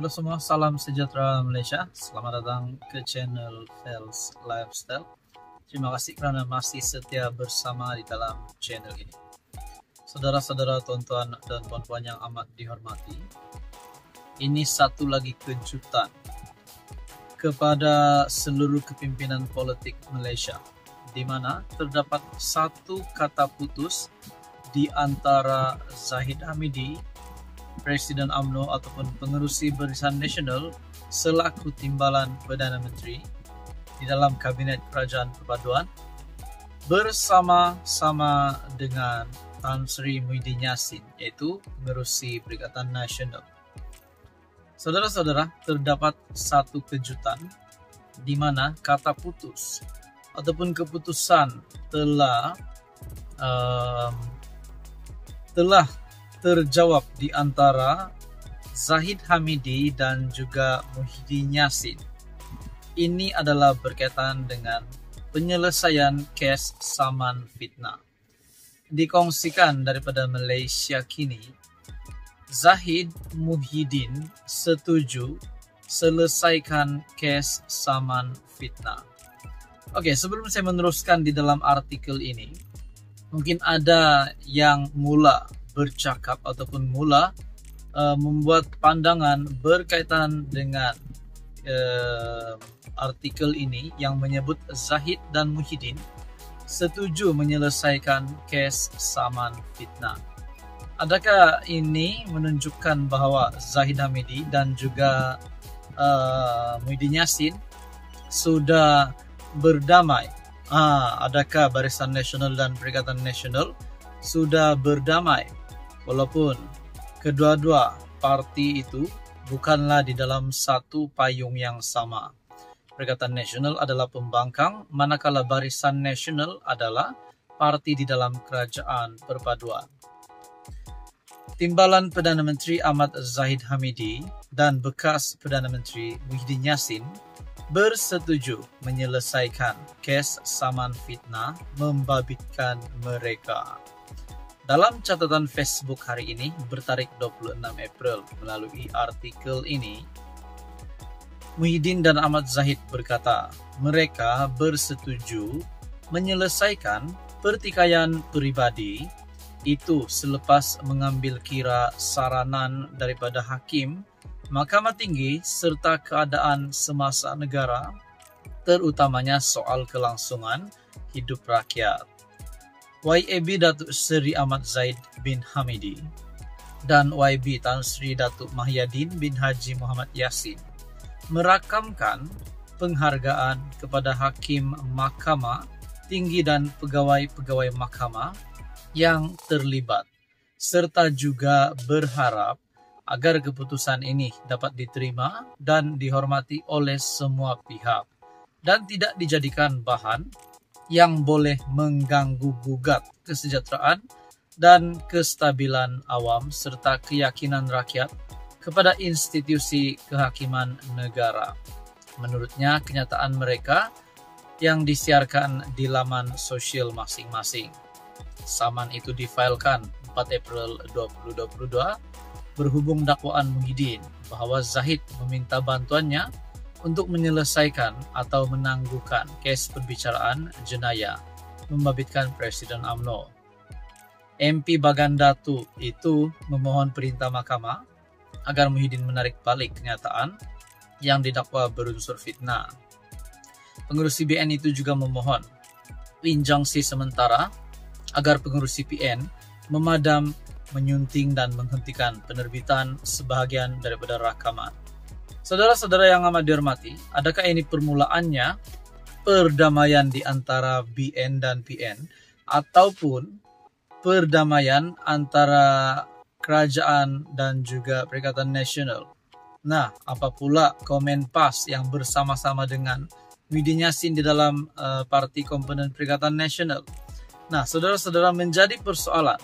Halo semua, salam sejahtera Malaysia. Selamat datang ke channel Fels Lifestyle. Terima kasih kerana masih setia bersama di dalam channel ini. Saudara-saudara, tuan-tuan dan puan-puan yang amat dihormati, ini satu lagi kejutan kepada seluruh kepimpinan politik Malaysia, di mana terdapat satu kata putus di antara Zahid Hamidi, Presiden UMNO ataupun pengerusi Barisan Nasional selaku timbalan Perdana Menteri di dalam Kabinet Kerajaan Perpaduan bersama-sama dengan Tan Sri Muhyiddin Yassin, iaitu pengerusi Perikatan Nasional. Saudara-saudara, terdapat satu kejutan di mana kata putus ataupun keputusan telah terjawab di antara Zahid Hamidi dan juga Muhyiddin Yassin. Ini adalah berkaitan dengan penyelesaian kes saman fitnah. Dikongsikan daripada Malaysia Kini, Zahid Muhyiddin setuju selesaikan kes saman fitnah. Okey, sebelum saya meneruskan di dalam artikel ini, mungkin ada yang mula bercakap ataupun mula membuat pandangan berkaitan dengan artikel ini yang menyebut Zahid dan Muhyiddin setuju menyelesaikan kes saman fitnah. Adakah ini menunjukkan bahawa Zahid Hamidi dan juga Muhyiddin Yassin sudah berdamai? Adakah Barisan Nasional dan Perikatan Nasional sudah berdamai? Walaupun kedua-dua parti itu bukanlah di dalam satu payung yang sama. Perikatan Nasional adalah pembangkang, manakala Barisan Nasional adalah parti di dalam Kerajaan Perpaduan. Timbalan Perdana Menteri Ahmad Zahid Hamidi dan bekas Perdana Menteri Muhyiddin Yassin bersetuju menyelesaikan kes saman fitnah membabitkan mereka. Dalam catatan Facebook hari ini bertarikh 26 April, melalui artikel ini, Muhyiddin dan Ahmad Zahid berkata, mereka bersetuju menyelesaikan pertikaian peribadi itu selepas mengambil kira saranan daripada Hakim Mahkamah Tinggi serta keadaan semasa negara, terutamanya soal kelangsungan hidup rakyat. YAB Datuk Seri Ahmad Zahid bin Hamidi dan YB Tan Sri Datuk Mahyadin bin Haji Muhammad Yassin merakamkan penghargaan kepada Hakim Mahkamah Tinggi dan pegawai-pegawai mahkamah yang terlibat, serta juga berharap agar keputusan ini dapat diterima dan dihormati oleh semua pihak dan tidak dijadikan bahan yang boleh mengganggu-gugat kesejahteraan dan kestabilan awam serta keyakinan rakyat kepada institusi kehakiman negara. Menurutnya, kenyataan mereka yang disiarkan di laman sosial masing-masing. Saman itu difailkan 4 April 2022 berhubung dakwaan Muhyiddin bahawa Zahid meminta bantuannya untuk menyelesaikan atau menangguhkan kes perbicaraan jenayah membabitkan Presiden UMNO. MP Bagan Datuk itu memohon perintah mahkamah agar Muhyiddin menarik balik kenyataan yang didakwa berunsur fitnah. Pengerusi BN itu juga memohon injunksi sementara agar pengerusi PN memadam, menyunting dan menghentikan penerbitan sebahagian daripada rakaman. Saudara-saudara yang amat dihormati, adakah ini permulaannya perdamaian di antara BN dan PN ataupun perdamaian antara kerajaan dan juga Perikatan Nasional? Nah, apa pula komen PAS yang bersama-sama dengan Muhyiddin Yassin di dalam parti komponen Perikatan Nasional? Nah, saudara-saudara, menjadi persoalan,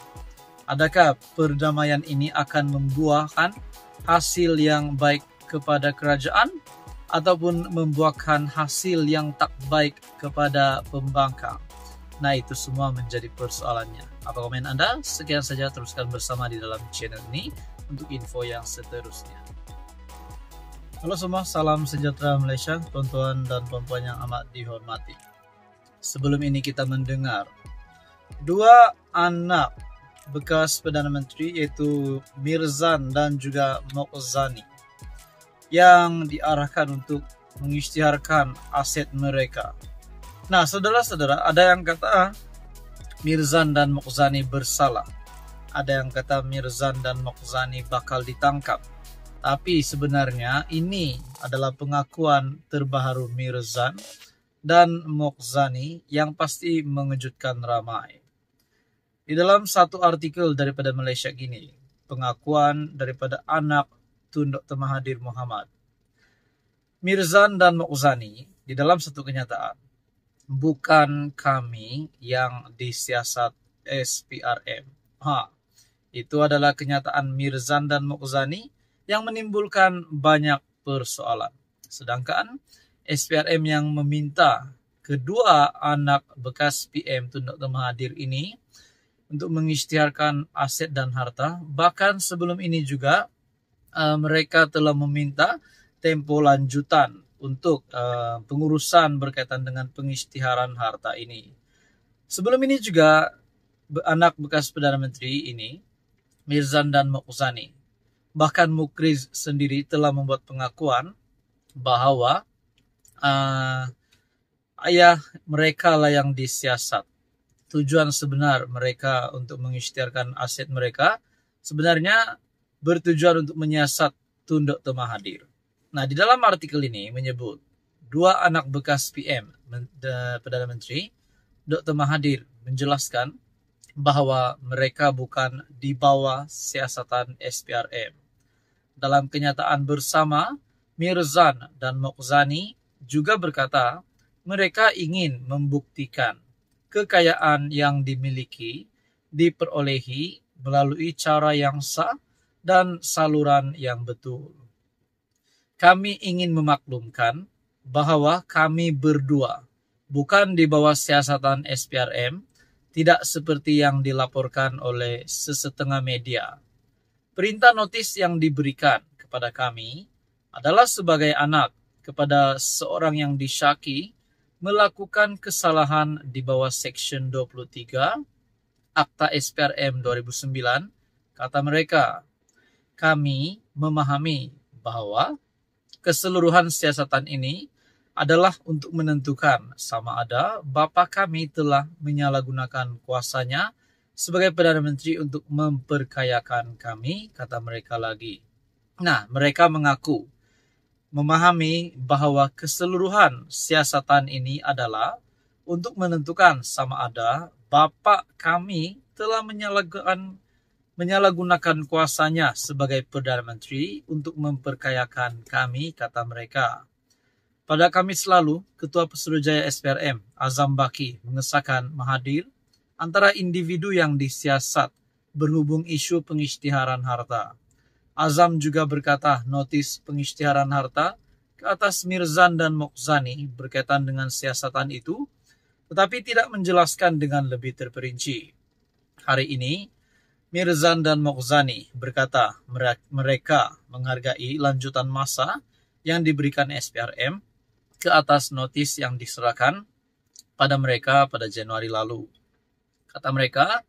adakah perdamaian ini akan membuahkan hasil yang baik kepada kerajaan ataupun membuahkan hasil yang tak baik kepada pembangkang? Nah, itu semua menjadi persoalannya. Apa komen Anda? Sekian saja, teruskan bersama di dalam channel ini untuk info yang seterusnya. Halo semua, salam sejahtera Malaysia, tuan-tuan dan puan-puan yang amat dihormati. Sebelum ini kita mendengar dua anak bekas Perdana Menteri yaitu Mirzan dan juga Mokhzani yang diarahkan untuk mengisytiharkan aset mereka. Nah, saudara-saudara, ada yang kata Mirzan dan Mokhzani bersalah. Ada yang kata Mirzan dan Mokhzani bakal ditangkap. Tapi sebenarnya ini adalah pengakuan terbaru Mirzan dan Mokhzani yang pasti mengejutkan ramai. Di dalam satu artikel daripada Malaysia gini, pengakuan daripada anak Tun Dr. Mahathir Mohamad. Mirzan dan Mokhzani di dalam satu kenyataan, bukan kami yang disiasat SPRM. Itu adalah kenyataan Mirzan dan Mokhzani yang menimbulkan banyak persoalan. Sedangkan SPRM yang meminta kedua anak bekas PM Tun Dr. Mahathir ini untuk mengisytiharkan aset dan harta. Bahkan sebelum ini juga mereka telah meminta tempo lanjutan untuk pengurusan berkaitan dengan pengisytiharan harta ini. Sebelum ini juga anak bekas Perdana Menteri ini, Mirzan dan Mokhzani, bahkan Mukriz sendiri telah membuat pengakuan bahwa ayah mereka lah yang disiasat. Tujuan sebenar mereka untuk mengisytiharkan aset mereka sebenarnya bertujuan untuk menyiasat Tun Dr. Mahathir. Nah, di dalam artikel ini menyebut dua anak bekas PM Perdana Menteri, Dr. Mahathir menjelaskan bahwa mereka bukan di bawah siasatan SPRM. Dalam kenyataan bersama, Mirzan dan Mokhzani juga berkata mereka ingin membuktikan kekayaan yang dimiliki diperolehi melalui cara yang sah dan saluran yang betul. Kami ingin memaklumkan bahwa kami berdua bukan di bawah siasatan SPRM, tidak seperti yang dilaporkan oleh sesetengah media. Perintah notis yang diberikan kepada kami adalah sebagai anak kepada seorang yang disyaki melakukan kesalahan di bawah Seksyen 23 Akta SPRM 2009, kata mereka. Kami memahami bahwa keseluruhan siasatan ini adalah untuk menentukan sama ada bapa kami telah menyalahgunakan kuasanya sebagai Perdana Menteri untuk memperkayakan kami, kata mereka lagi. Nah, mereka mengaku memahami bahwa keseluruhan siasatan ini adalah untuk menentukan sama ada bapa kami telah menyalahgunakan kuasanya sebagai Perdana Menteri untuk memperkayakan kami, kata mereka. Pada Kamis lalu, Ketua Pesuruhjaya SPRM, Azam Baki, mengesahkan Mahathir antara individu yang disiasat berhubung isu pengisytiharan harta. Azam juga berkata notis pengisytiharan harta ke atas Mirzan dan Mokhzani berkaitan dengan siasatan itu, tetapi tidak menjelaskan dengan lebih terperinci. Hari ini, Mirzan dan Mokhzani berkata mereka menghargai lanjutan masa yang diberikan SPRM ke atas notis yang diserahkan pada mereka pada Januari lalu. Kata mereka,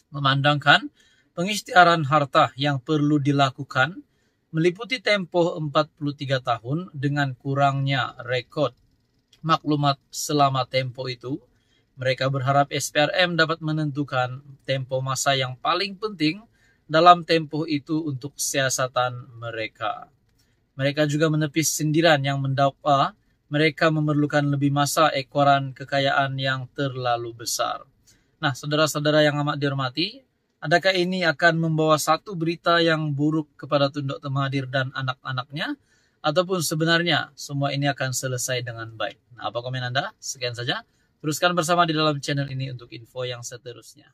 memandangkan pengisytiharan harta yang perlu dilakukan meliputi tempoh 43 tahun dengan kurangnya rekod maklumat selama tempo itu, mereka berharap SPRM dapat menentukan tempo masa yang paling penting dalam tempo itu untuk siasatan mereka. Mereka juga menepis sindiran yang mendakwa mereka memerlukan lebih masa ekoran kekayaan yang terlalu besar. Nah, saudara-saudara yang amat dihormati, adakah ini akan membawa satu berita yang buruk kepada Tun Dr. Mahathir dan anak-anaknya? Ataupun sebenarnya semua ini akan selesai dengan baik? Nah, apa komen Anda? Sekian saja. Teruskan bersama di dalam channel ini untuk info yang seterusnya.